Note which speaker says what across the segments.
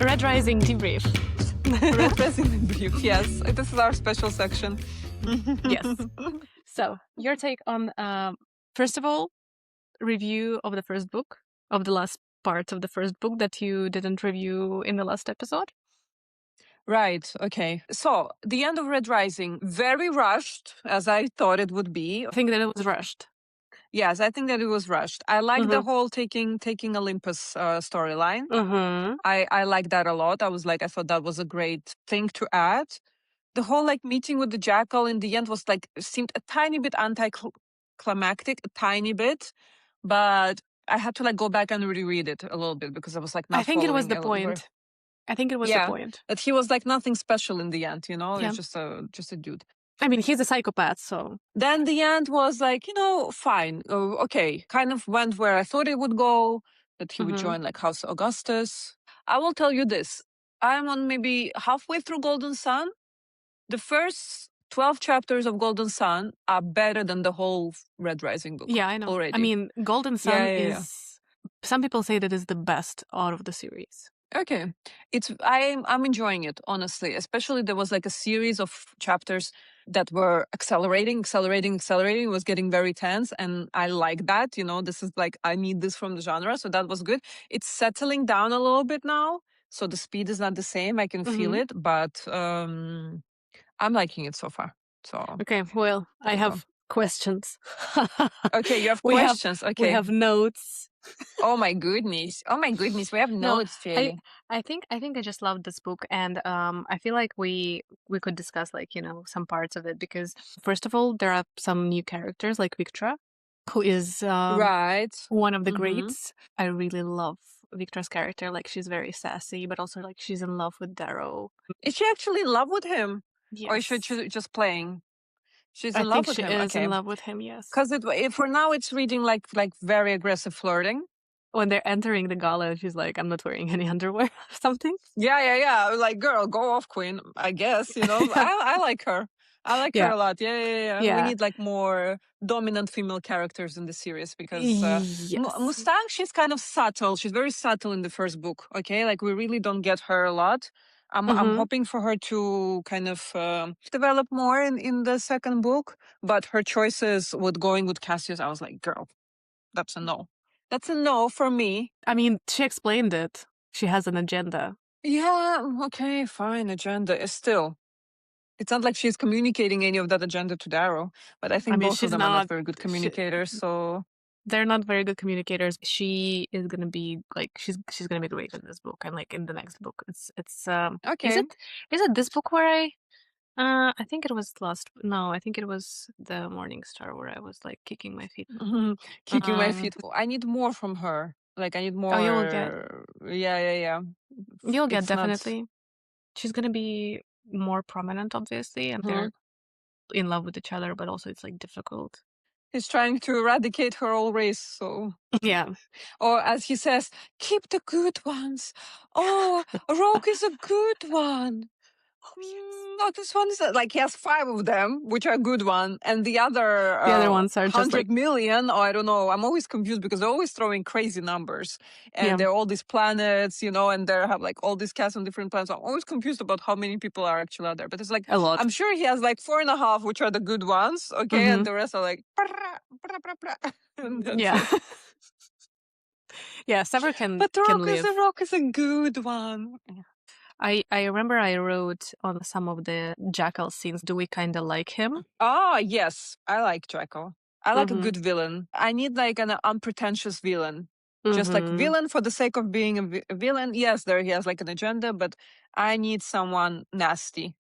Speaker 1: Red Rising debrief.
Speaker 2: Red Rising debrief, yes. This is our special section.
Speaker 1: Yes. So, your take on, first of all, review of the first book, of the last part of the first book that you didn't review in the last episode.
Speaker 2: Right, okay. So, the end of Red Rising, very rushed, as I thought it would be.
Speaker 1: I think that it was rushed.
Speaker 2: Yes, I think that it was rushed. I like the whole taking Olympus storyline. I like that a lot. I thought that was a great thing to add. The whole meeting with the Jackal in the end was seemed a tiny bit anticlimactic, a tiny bit, but I had to go back and reread it a little bit because I was not
Speaker 1: I think it was the
Speaker 2: following
Speaker 1: point. I think it was the point.
Speaker 2: That he was nothing special in the end,
Speaker 1: Yeah.
Speaker 2: It's just a dude.
Speaker 1: I mean, he's a psychopath, so.
Speaker 2: Then the end was fine. Okay, kind of went where I thought it would go, that he would join House Augustus. I will tell you this. I'm on maybe halfway through Golden Sun. The first 12 chapters of Golden Sun are better than the whole Red Rising book.
Speaker 1: Yeah, I know.
Speaker 2: Already.
Speaker 1: I mean, Golden Sun is... Some people say that is the best out of the series.
Speaker 2: Okay. I'm enjoying it, honestly. Especially there was a series of chapters that were accelerating. It was getting very tense. And I like that. This is I need this from the genre. So that was good. It's settling down a little bit now. So the speed is not the same. I can feel it. But I'm liking it so far. So
Speaker 1: okay, well, I have questions.
Speaker 2: Okay, you have questions. Okay.
Speaker 1: We have notes.
Speaker 2: Oh my goodness. We have notes, Feli.
Speaker 1: I think I just loved this book, and I feel like we could discuss some parts of it, because first of all, there are some new characters like Victra, who is
Speaker 2: right,
Speaker 1: one of the greats. I really love Victra's character. She's very sassy, but also she's in love with Darrow.
Speaker 2: Is she actually in love with him?
Speaker 1: Yes.
Speaker 2: Or is she just playing? She's in
Speaker 1: I
Speaker 2: love
Speaker 1: think
Speaker 2: with
Speaker 1: she
Speaker 2: him.
Speaker 1: is in love with him, yes.
Speaker 2: Because for now it's reading like very aggressive flirting.
Speaker 1: When they're entering the gala, she's like, I'm not wearing any underwear or something.
Speaker 2: Yeah. Girl, go off, queen, I guess, I like her. I like her a lot. Yeah. We need more dominant female characters in the series, because Mustang, she's kind of subtle. She's very subtle in the first book. Okay, we really don't get her a lot. I'm hoping for her to kind of develop more in the second book. But her choices with going with Cassius, I was like, girl, that's a no. That's a no for me.
Speaker 1: I mean, she explained it. She has an agenda.
Speaker 2: Yeah, okay, fine. Agenda is still. It's not like she's communicating any of that agenda to Darrow, but I think both of them are not very good communicators. So
Speaker 1: they're not very good communicators. She is gonna be she's gonna be great in this book and in the next book. It's
Speaker 2: okay.
Speaker 1: Is it this book where I think it was I think it was the Morning Star where I was kicking my feet.
Speaker 2: Kicking my feet. I need more from her. I need more.
Speaker 1: Oh, you'll get.
Speaker 2: Yeah.
Speaker 1: You'll get, definitely. She's gonna be more prominent, obviously, and they're in love with each other, but also it's difficult.
Speaker 2: He's trying to eradicate her whole race, so
Speaker 1: yeah.
Speaker 2: Or as he says, keep the good ones. Oh, Rogue is a good one. No, this one is he has 5 of them, which are good one, and the other
Speaker 1: ones are
Speaker 2: 100 million. Or I don't know. I'm always confused because they're always throwing crazy numbers, and there are all these planets, and they have all these cast on different planets. I'm always confused about how many people are actually out there. But it's
Speaker 1: a lot.
Speaker 2: I'm sure he has 4.5, which are the good ones. Okay, and the rest are
Speaker 1: yeah. Yeah, Sevro can.
Speaker 2: But the
Speaker 1: live.
Speaker 2: Rock is a good one.
Speaker 1: I remember I wrote on some of the Jackal scenes, do we kind of like him?
Speaker 2: Oh, yes. I like Jackal. I like a good villain. I need an unpretentious villain. Just villain for the sake of being a villain. Yes, he has an agenda, but I need someone nasty.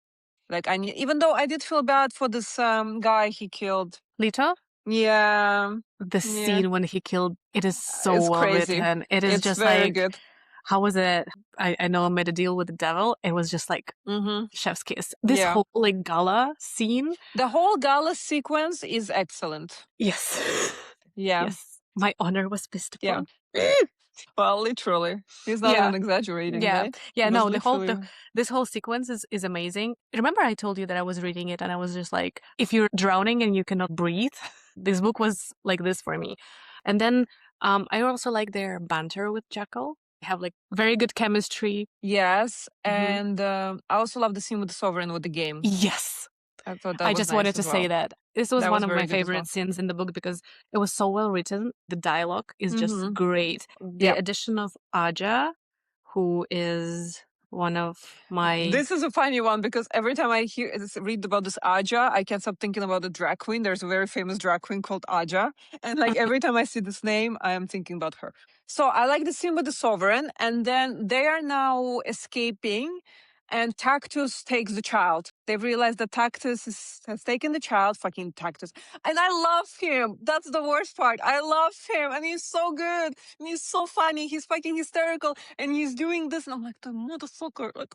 Speaker 2: Even though I did feel bad for this guy he killed.
Speaker 1: Leto?
Speaker 2: Yeah.
Speaker 1: The scene when he killed, it is so
Speaker 2: it's
Speaker 1: well
Speaker 2: crazy.
Speaker 1: written. It is
Speaker 2: it's
Speaker 1: just
Speaker 2: very good.
Speaker 1: How was it? I know I made a deal with the devil. It was just chef's kiss. This whole gala scene.
Speaker 2: The whole gala sequence is excellent.
Speaker 1: Yes.
Speaker 2: Yeah.
Speaker 1: Yes. My honor was pissed upon.
Speaker 2: Yeah. Well, literally. He's not even exaggerating, right?
Speaker 1: Yeah, no, this whole sequence is amazing. Remember I told you that I was reading it and I was just if you're drowning and you cannot breathe, this book was like this for me. And then I also like their banter with Jackal. have like very good chemistry.
Speaker 2: Yes, and I also love the scene with the Sovereign with the game.
Speaker 1: Yes.
Speaker 2: I thought that
Speaker 1: I
Speaker 2: was
Speaker 1: just
Speaker 2: nice
Speaker 1: wanted to
Speaker 2: as
Speaker 1: say
Speaker 2: well.
Speaker 1: that. This was
Speaker 2: That
Speaker 1: one
Speaker 2: was
Speaker 1: of
Speaker 2: very
Speaker 1: my
Speaker 2: good as well.
Speaker 1: favorite scenes in the book because it was so well written. The dialogue is just great. The
Speaker 2: Yeah.
Speaker 1: addition of Aja, who is one of my...
Speaker 2: This is a funny one because every time I read about this Aja, I can't stop thinking about the drag queen. There's a very famous drag queen called Aja. And like every time I see this name, I am thinking about her. So I like the scene with the Sovereign. And then they are now escaping. And Tactus takes the child. They've realized that Tactus has taken the child, fucking Tactus. And I love him. That's the worst part. I love him. And he's so good. And he's so funny. He's fucking hysterical. And he's doing this. And I'm like, the motherfucker. Like,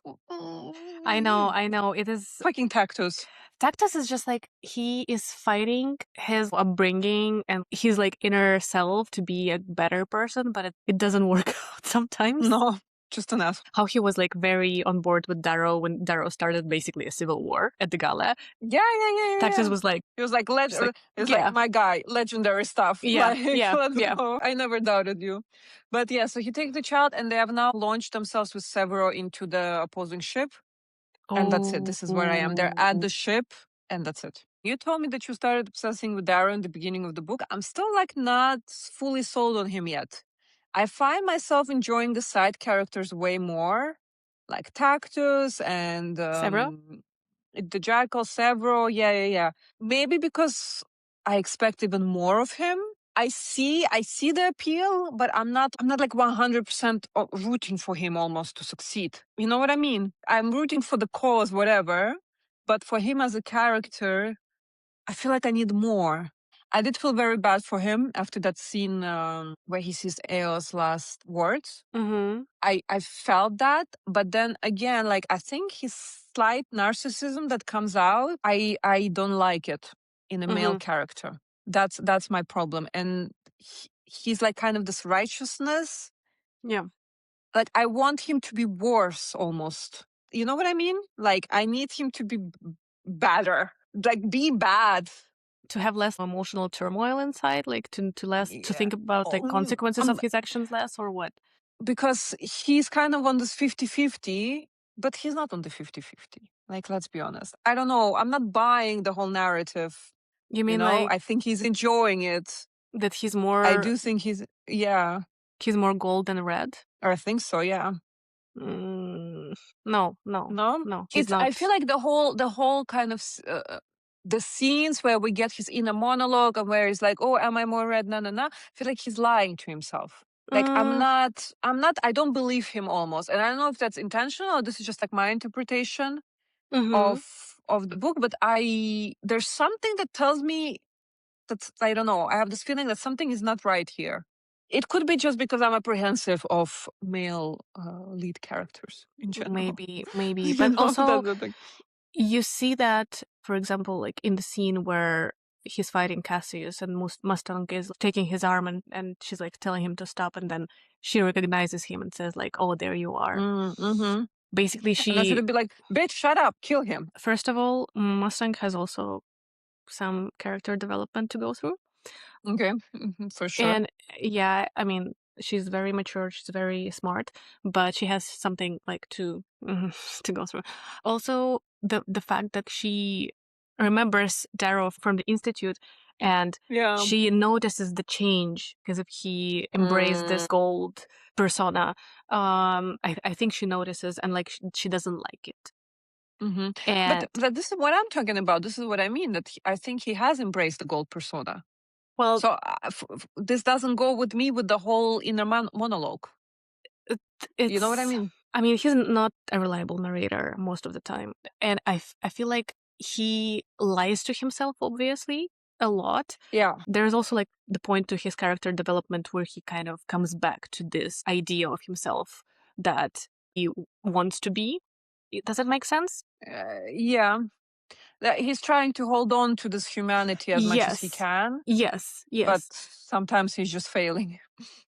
Speaker 1: I know. It is...
Speaker 2: fucking Tactus.
Speaker 1: Tactus is just like, he is fighting his upbringing and his like inner self to be a better person, but it doesn't work out sometimes.
Speaker 2: No. Just an ass.
Speaker 1: How he was like very on board with Darrow when Darrow started basically a civil war at the gala.
Speaker 2: Yeah.
Speaker 1: Tactus was like...
Speaker 2: He was like, like my guy, legendary stuff.
Speaker 1: Yeah,
Speaker 2: Let's go. I never doubted you. But yeah, so he takes the child and they have now launched themselves with Sevro into the opposing ship. And that's it. This is where I am. They're at the ship and that's it. You told me that you started obsessing with Darrow in the beginning of the book. I'm still like not fully sold on him yet. I find myself enjoying the side characters way more, like Tactus and
Speaker 1: Sevro?
Speaker 2: the Jackal, Sevro. Yeah. Maybe because I expect even more of him. I see the appeal, but I'm not like 100% rooting for him almost to succeed. You know what I mean? I'm rooting for the cause, whatever, but for him as a character, I feel like I need more. I did feel very bad for him after that scene where he sees Eo's last words.
Speaker 1: Mm-hmm.
Speaker 2: I felt that, but then again, like I think his slight narcissism that comes out, I don't like it in a male character. That's my problem, and he's like kind of this righteousness.
Speaker 1: Yeah.
Speaker 2: Like I want him to be worse, almost. You know what I mean? Like I need him to be badder. Like be bad.
Speaker 1: To have less emotional turmoil inside, like to think about like consequences of his actions less, or what?
Speaker 2: Because he's kind of on this 50-50, but he's not on the 50-50. Like, let's be honest. I don't know. I'm not buying the whole narrative.
Speaker 1: You mean like
Speaker 2: I think he's enjoying it.
Speaker 1: that he's more...
Speaker 2: I do think he's
Speaker 1: more gold than red?
Speaker 2: Or I think so, yeah.
Speaker 1: No,
Speaker 2: he's not. I feel like the whole kind of the scenes where we get his inner monologue and where he's like, oh, am I more red? No. I feel like he's lying to himself. Like I'm not, I don't believe him almost. And I don't know if that's intentional or this is just like my interpretation of the book, but there's something that tells me that, I don't know, I have this feeling that something is not right here. It could be just because I'm apprehensive of male lead characters in general.
Speaker 1: Maybe. But also, you see that, for example, like in the scene where he's fighting Cassius and Mustang is taking his arm and she's like telling him to stop, and then she recognizes him and says like, oh, there you are. Basically,
Speaker 2: she could be like, bitch, shut up, kill him.
Speaker 1: First of all, Mustang has also some character development to go through.
Speaker 2: Okay, for sure.
Speaker 1: And yeah, I mean, she's very mature, she's very smart, but she has something like to go through. Also, the fact that she remembers Darrow from the Institute and she notices the change because if he embraced this gold persona, I think she notices and like she doesn't like it.
Speaker 2: And but this is what I'm talking about. This is what I mean, that I think he has embraced the gold persona. Well, so this doesn't go with me with the whole inner monologue. You know what I mean?
Speaker 1: I mean, he's not a reliable narrator most of the time. And I feel like he lies to himself, obviously, a lot.
Speaker 2: Yeah.
Speaker 1: There's also like the point to his character development where he kind of comes back to this idea of himself that he wants to be. Does that make sense?
Speaker 2: Yeah. He's trying to hold on to this humanity as much as he can.
Speaker 1: Yes.
Speaker 2: But sometimes he's just failing.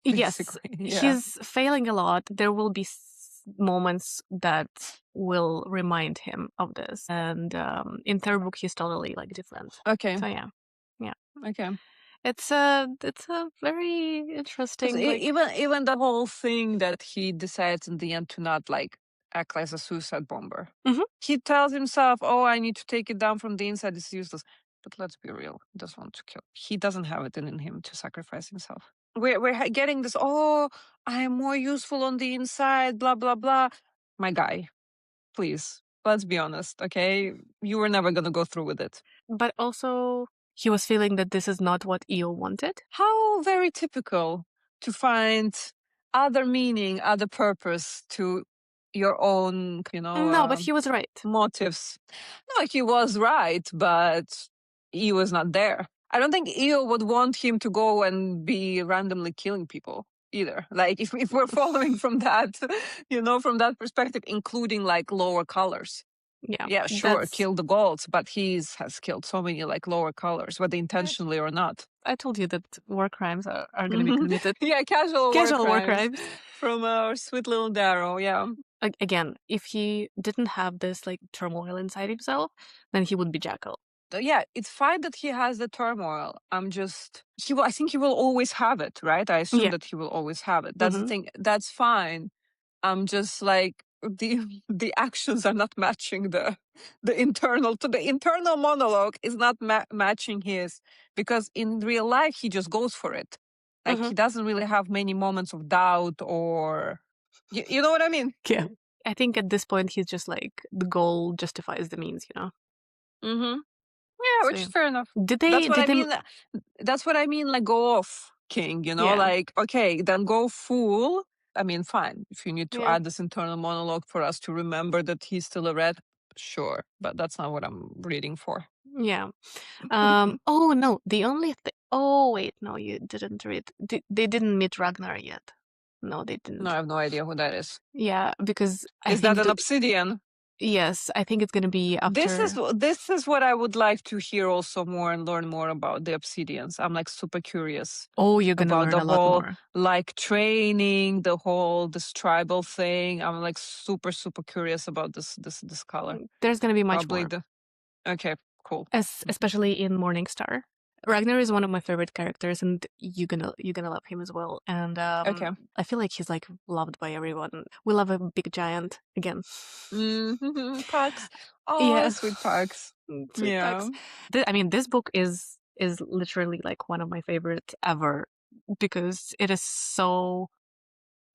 Speaker 1: Yes, he's failing a lot. There will be moments that will remind him of this. And in third book, he's totally like different.
Speaker 2: Okay.
Speaker 1: So yeah.
Speaker 2: Okay.
Speaker 1: It's a very interesting, like,
Speaker 2: even the whole thing that he decides in the end to not like act as a suicide bomber. He tells himself, "Oh, I need to take it down from the inside. It's useless." But let's be real. He doesn't want to kill. He doesn't have it in him to sacrifice himself. We're getting this. Oh, I am more useful on the inside. Blah blah blah. My guy, please. Let's be honest, okay? You were never gonna go through with it.
Speaker 1: But also, he was feeling that this is not what Io wanted.
Speaker 2: How very typical to find other meaning, other purpose to your own,
Speaker 1: No, but he was right.
Speaker 2: motives. No, he was right, but he was not there. I don't think Io would want him to go and be randomly killing people either. Like if we're following from that, from that perspective, including like lower colors. Yeah, sure, kill the golds, but has killed so many like lower colors, whether intentionally or not.
Speaker 1: I told you that war crimes are going to be committed.
Speaker 2: Yeah, casual
Speaker 1: war crimes
Speaker 2: from our sweet little Darrow. Yeah.
Speaker 1: Again, if he didn't have this like turmoil inside himself, then he would be Jackal.
Speaker 2: Yeah, it's fine that he has the turmoil. I think he will always have it, right? I assume that he will always have it. That's the thing. That's fine. I'm just like the actions are not matching the internal monologue is not matching his, because in real life he just goes for it. Like he doesn't really have many moments of doubt or you know what I mean?
Speaker 1: Yeah. I think at this point he's just like the goal justifies the means,
Speaker 2: Yeah, so, which is fair enough. That's what I mean, like go off king, like okay, then go full. I mean, fine. If you need to add this internal monologue for us to remember that he's still a red, sure. But that's not what I'm reading for.
Speaker 1: Yeah. Oh, no. The only thing... Oh, wait. No, you didn't read. They didn't meet Ragnar yet. No, they didn't.
Speaker 2: No, I have no idea who that is.
Speaker 1: Yeah, because
Speaker 2: I think... Is that an obsidian?
Speaker 1: Yes, I think it's going to be after...
Speaker 2: This is what I would like to hear also more and learn more about the obsidians. I'm like super curious.
Speaker 1: Oh, you're going to learn a lot more.
Speaker 2: Like training, this tribal thing. I'm like super, super curious about this color.
Speaker 1: There's going to be much more.
Speaker 2: Okay, cool.
Speaker 1: Especially in Morningstar. Ragnar is one of my favorite characters, and you're gonna love him as well. And
Speaker 2: okay.
Speaker 1: I feel like he's like loved by everyone. We love a big giant again.
Speaker 2: Pugs. Oh, sweet pugs.
Speaker 1: Sweet pugs. I mean, this book is literally like one of my favorite ever, because it is so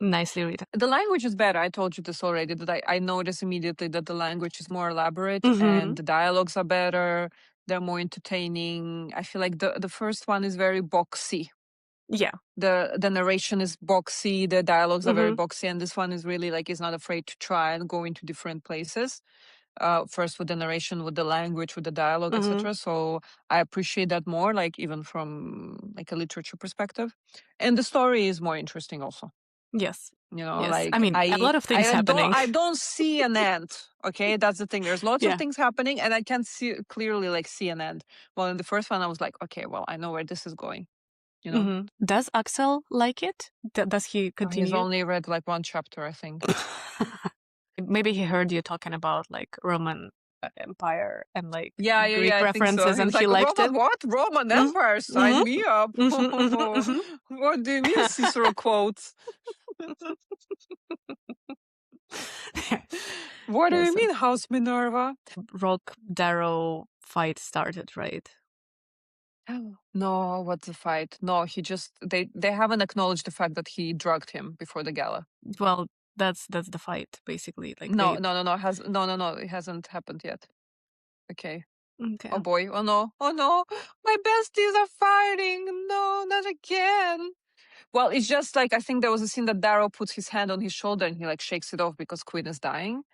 Speaker 1: nicely written.
Speaker 2: The language is better. I told you this already, that I noticed immediately that the language is more elaborate and the dialogues are better. They're more entertaining. I feel like the first one is very boxy.
Speaker 1: Yeah.
Speaker 2: The narration is boxy, the dialogues are very boxy, and this one is really like is not afraid to try and go into different places. First with the narration, with the language, with the dialogue, etc. So I appreciate that more, like even from like a literature perspective. And the story is more interesting also.
Speaker 1: Yes.
Speaker 2: Yes. Like
Speaker 1: I mean, a lot of things happening.
Speaker 2: I don't see an end. Okay, that's the thing. There's lots of things happening, and I can clearly see an end. Well, in the first one, I was like, okay, well, I know where this is going.
Speaker 1: Does Axel like it? Does he continue?
Speaker 2: He's only read like one chapter, I think.
Speaker 1: Maybe he heard you talking about like Roman Empire and like
Speaker 2: Greek
Speaker 1: references, and he
Speaker 2: like,
Speaker 1: liked it.
Speaker 2: What? Roman Empire? Sign me up. What do you mean Cicero quotes? What do you mean, House Minerva?
Speaker 1: Rock Darrow fight started, right?
Speaker 2: No, what's the fight? No, he just they haven't acknowledged the fact that he drugged him before the gala.
Speaker 1: Well, that's the fight basically. Like
Speaker 2: no, it hasn't happened yet. Okay. Oh boy! Oh no! My besties are fighting! No, not again! Well, it's just like I think there was a scene that Darrow puts his hand on his shoulder and he like shakes it off because Queen is dying.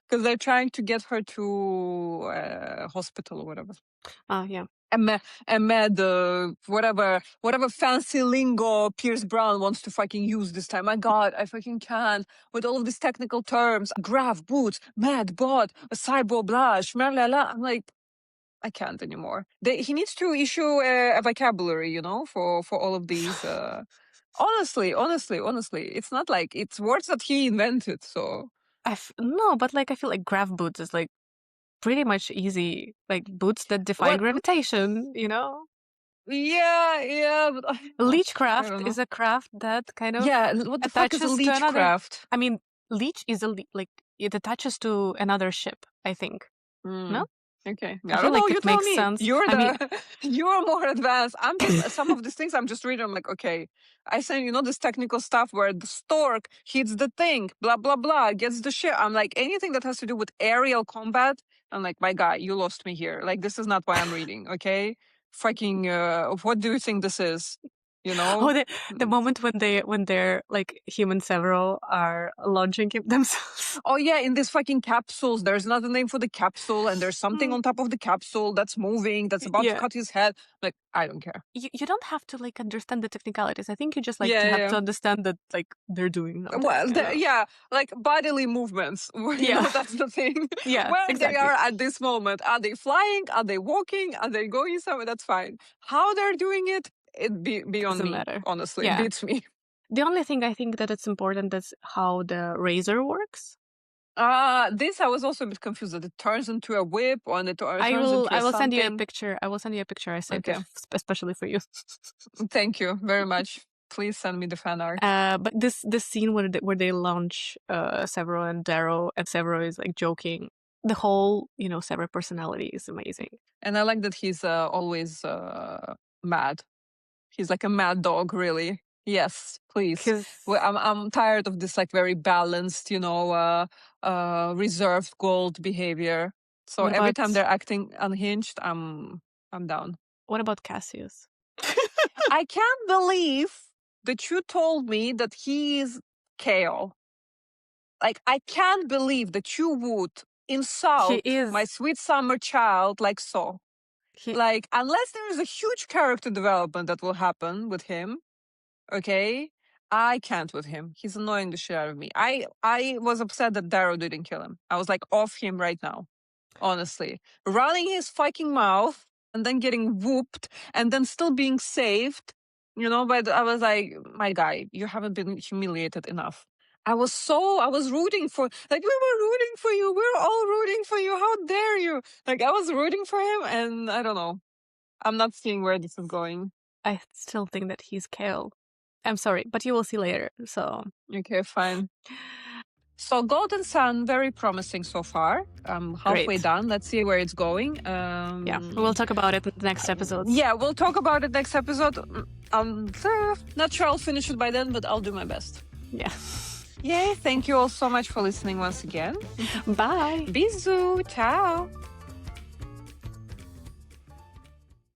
Speaker 2: Because they're trying to get her to hospital or whatever.
Speaker 1: Yeah.
Speaker 2: And med, whatever fancy lingo Pierce Brown wants to fucking use this time. My God, I fucking can't. With all of these technical terms, graph, boots, med, bot, cyber, blush, la. I'm like, I can't anymore. He needs to issue a vocabulary, for all of these. Honestly, it's not like it's words that he invented. So
Speaker 1: no, but like I feel like graph boots is like pretty much easy, like boots that defy gravitation.
Speaker 2: Yeah, but
Speaker 1: Leechcraft is a craft that kind of
Speaker 2: what the fuck is a leechcraft?
Speaker 1: I mean, leech is like it attaches to another ship, I think. No?
Speaker 2: Okay.
Speaker 1: I
Speaker 2: I
Speaker 1: feel
Speaker 2: don't know.
Speaker 1: like
Speaker 2: You
Speaker 1: it
Speaker 2: tell
Speaker 1: makes
Speaker 2: me.
Speaker 1: sense.
Speaker 2: You're
Speaker 1: I mean,
Speaker 2: you're more advanced. I'm just some of these things I'm just reading. I'm like, okay. I say, this technical stuff where the stork hits the thing, blah blah blah, gets the shit. I'm like, anything that has to do with aerial combat. I'm like, my guy, you lost me here. Like, this is not why I'm reading. Okay, fucking. What do you think this is?
Speaker 1: oh, the moment when they're like human Sevro are launching themselves.
Speaker 2: Oh yeah, in these fucking capsules. There's another name for the capsule, and there's something on top of the capsule that's moving, that's about to cut his head. Like, I don't care.
Speaker 1: You don't have to like understand the technicalities. I think you just have to understand that like they're doing something.
Speaker 2: Well, like bodily movements. That's the thing.
Speaker 1: Yeah,
Speaker 2: Where
Speaker 1: exactly.
Speaker 2: they are at this moment. Are they flying? Are they walking? Are they going somewhere? That's fine. How they're doing it, beyond me. Matter. Honestly, it beats me.
Speaker 1: The only thing I think that it's important is how the razor works.
Speaker 2: This I was also a bit confused that it turns into a whip and it turns into something.
Speaker 1: I will send you a picture. I will send you a picture I saved especially for you.
Speaker 2: Thank you very much. Please send me the fan art.
Speaker 1: But this scene where they launch Sevro and Darrow, and Sevro is like joking. The whole Sevro personality is amazing.
Speaker 2: And I like that he's always mad. He's like a mad dog, really. Yes, please. I'm tired of this like very balanced, reserved gold behavior. So every time they're acting unhinged, I'm down.
Speaker 1: What about Cassius?
Speaker 2: I can't believe that you told me that he is Kale. Like, I can't believe that you would insult my sweet summer child like so. Like, unless there is a huge character development that will happen with him, okay, I can't with him. He's annoying the shit out of me. I was upset that Darrow didn't kill him. I was like off him right now, honestly. Running his fucking mouth and then getting whooped and then still being saved, but I was like, my guy, you haven't been humiliated enough. I was rooting for, like, we were rooting for you. We were all rooting for you. How dare you? Like, I was rooting for him and I don't know. I'm not seeing where this is going.
Speaker 1: I still think that he's Kale. I'm sorry, but you will see later, so...
Speaker 2: Okay, fine. So Golden Sun, very promising so far. I'm halfway done. Let's see where it's going.
Speaker 1: Yeah, we'll talk about it in the next episode.
Speaker 2: Yeah, we'll talk about it next episode. Not sure I'll finish it by then, but I'll do my best.
Speaker 1: Yeah.
Speaker 2: Yay, thank you all so much for listening once again.
Speaker 1: Bye.
Speaker 2: Bisous. Ciao.